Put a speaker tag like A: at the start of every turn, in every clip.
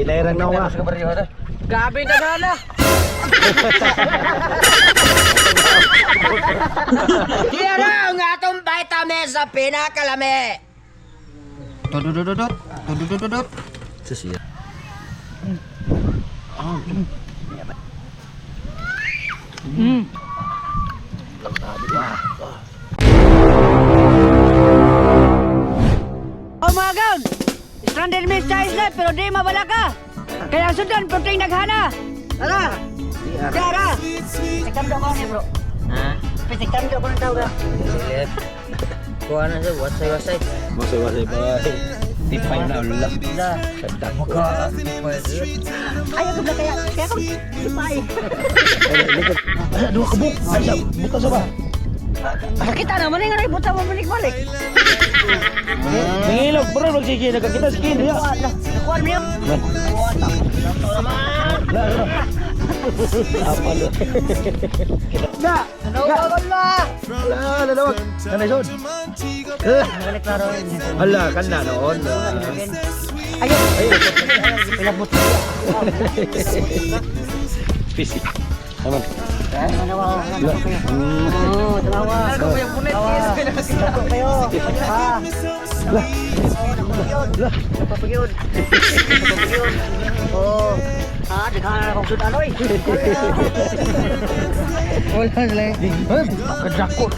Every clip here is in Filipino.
A: Nairang nawa.
B: Gabi na gana.
C: Tira ang atong vitamins sa pinakalami. Tududududut.
A: Susiya.
B: Oh mga gaon! Stranded miss sa isla pero di mabala ka. Kaya sundan puting naghana. Tara! Tara! Pisikam daw ko ni bro.
C: Ha?
B: Pisikam daw ko ng tao ka.
C: Silip. Kuha na siya, wasay-wasay.
A: Masay-masay ba? Tipay na ulo.
C: Sedang mo ka.
B: Ayaw ko na kaya kung sipay.
A: Dua kebuk. Ay, buta sa ba?
B: Kita naman yung nga buta mo balik-balik.
A: Nangilog, bro, magsige na kita skin ya.
B: Nakuha mo yun.
A: Apa lu?
B: Na! Nanawagan na!
A: Ala, lalawag. Kanay sod.
B: Balik laro yun.
A: Ala, kan na noon.
B: Ayaw! Pinabot ko.
A: Spisi. Aman.
B: Nanawagan na kayo. Oo, tanawa. Ako pa yung punit. Ako kayo. Ha? Napapagyon. Oo. Ah, daghan na akong sudan, oy. Wala na lang.
A: Kadakot.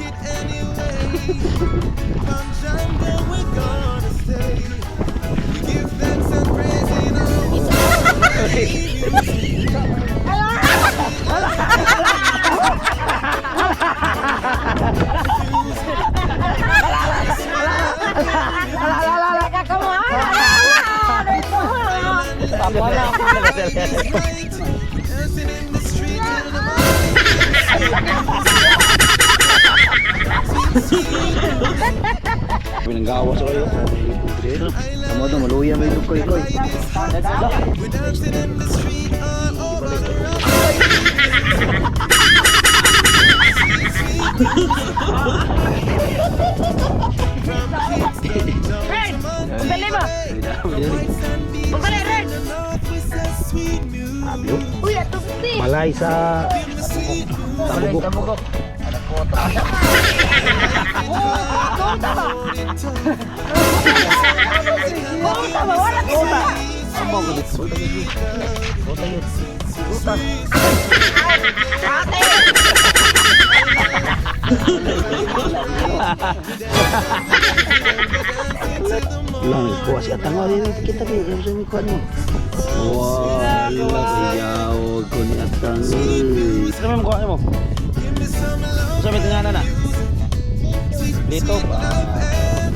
A: Pinanggawas ko yun. Kamu tuh maluyan may lukoy koy.
B: Ren! Dali mo! Bukali, Ren!
A: Abyo.
B: Uy, atupsi!
A: Malay sa tabugok.
B: Kota ba? Wala kita!
A: Amo ko dito.
B: Ate!
A: Lang kuha siya tangwa din kita bi yung sa mi kuan mo. Wah, yaw ko ni atang. Sa mo kuha mo. Sa mi tengana na. Dito pa.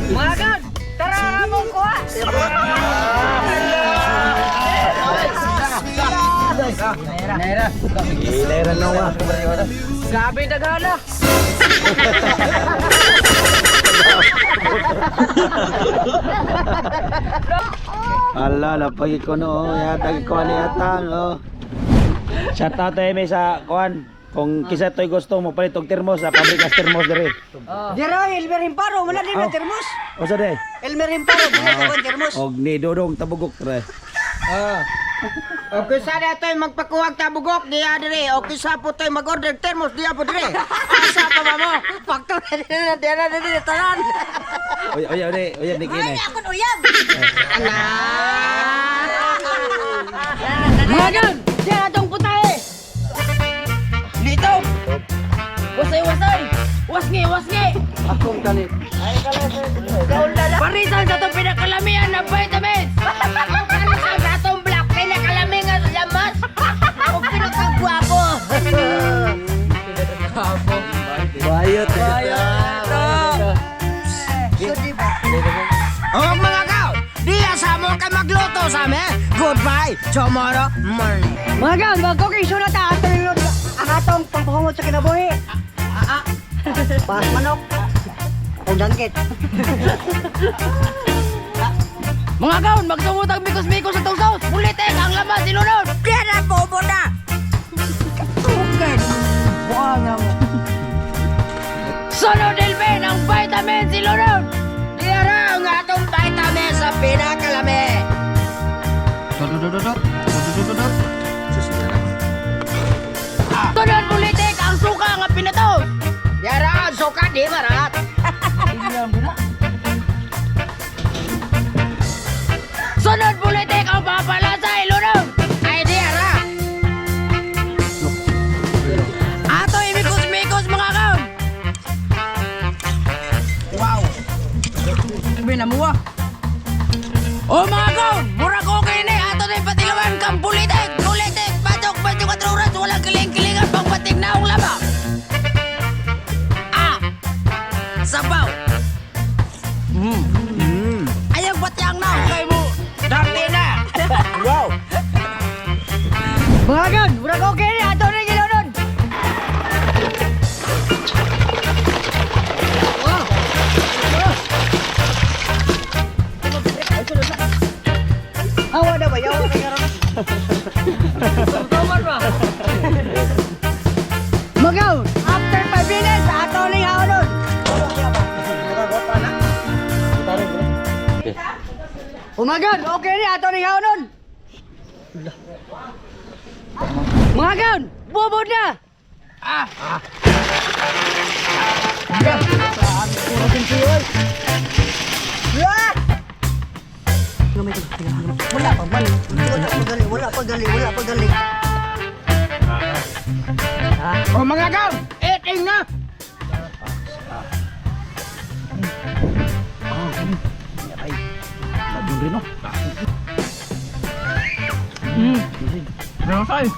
B: Mga gan! Tara mong kuha!
A: Naira nawa.
B: Gabi na gana!
A: Ala, napagi ko no. Yatag ko ni atang. Oh. Shout out tayo may sa kuan. Kung kisa to'y gusto mo palit og termos sa pabrikas termos dire.
B: Dira, Elmer Himparo, wala din na termos.
A: O sa dire?
B: Elmer Himparo, wala din na termos.
A: Og ni Dodong tabugok tre.
C: O kisa na ito'y magpakuhag tabugok, diya dire. O kisa po ito'y mag-order termos, diya po dire. Asa pa ba mo? Fakto na dire, tanan.
A: Oy, ni kini.
B: Ako uyab! Mga gan! Diyan atong putahe! Dito! Wasay! Wasngi!
A: Akong tali.
B: Parisan sa itong pinakalamihan na vitamins! Parisan sa itong black pinakalaming nga sa lamas! Ako pinakagwapo!
A: Bayot.
C: O mga kao, diya sa mo kay magluto sa amin. Goodbye, tomorrow morning.
B: Mga gan, mag-cooking na ta! Ang atong pangpahumot sa kinabuhi! Pas manok! O dangkit! Mga gaon, magsumutang mikos-mikos sa tong sauce! Ulit ang laman, silunod!
C: Diyan na po mo na.
B: Okay.
C: Di marat.
B: Sunod politik ang papala sa ilunong.
C: Ay di ara.
B: Ato imikos-mikos mga kaon.
C: Wow.
B: Binamuwa. O mga kaon, mura ko kini ato na patilawan kang politik. Politik, patok, 24 oras, walang kiling-kilingan pang pating naong laba. Sabaw. Ayaw batyang na, kay mo. Dami na.
C: Wow.
B: Mga kaon, mura ko kini ato na ilunong.
C: Awa na ba yaw kay karon?
B: Magaw, after 5 minutes, ato na ihaunon. Umagan, okay ni ato na ihaunon. Mga gaon, bubod na.
C: Wala pa gali. Wala pa gali.
B: O mga gaon, eating na.
A: Labing rin, no?
B: Nasay.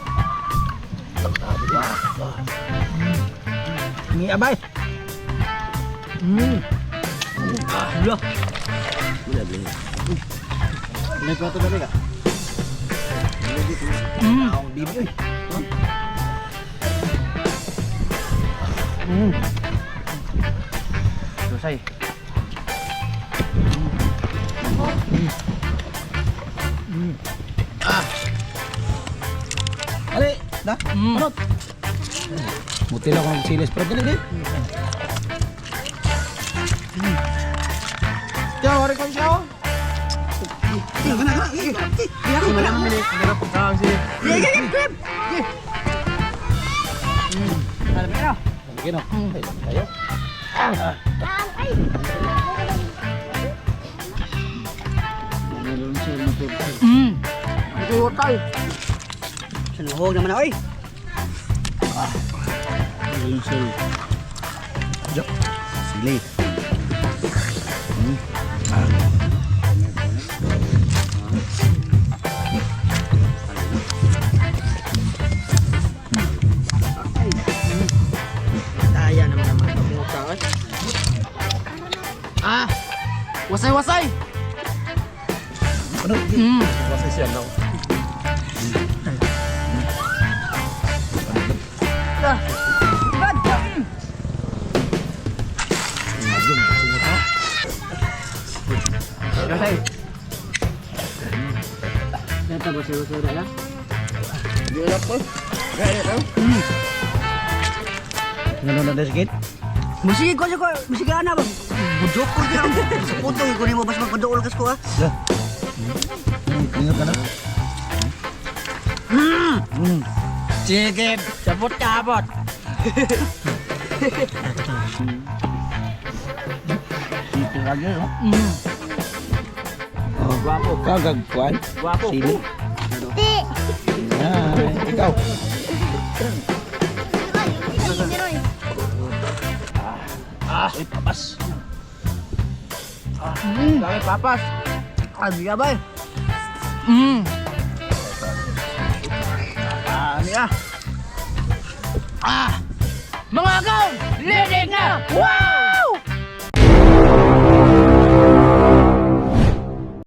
C: Ni abay.
A: Wala, beli. Ini plato dari kak? Ang bibi, oy. Selesai. Ali, dah. Manot. Mutil ako ng silis pero dali, dali. Ciao, hari ko ciao.
B: Sinuhog naman ako eh.
A: Sili.
C: Daya naman naman kamuta oi.
B: Wasay-wasay.
A: Ano? Kasi siya daw.
B: Ito ba siya lang?
A: Ngano na desgit?
B: Musik ko siya ko. Musik ka na ba? Budok ko siya. Sa puto ko ni mo bas magpadool kas ko ah.
A: Ya. Ingat ka na.
C: Sige, sabot ka abot.
A: Dito lagi, no? Oh, guwapo. Kagagkuan.
C: Guwapo.
A: Sili. Yan. Ikaw. Ay, papas.
C: Kami papas.
B: Abi ka ba?
C: Ano ya?
B: Mga gaw, linig na! Wow!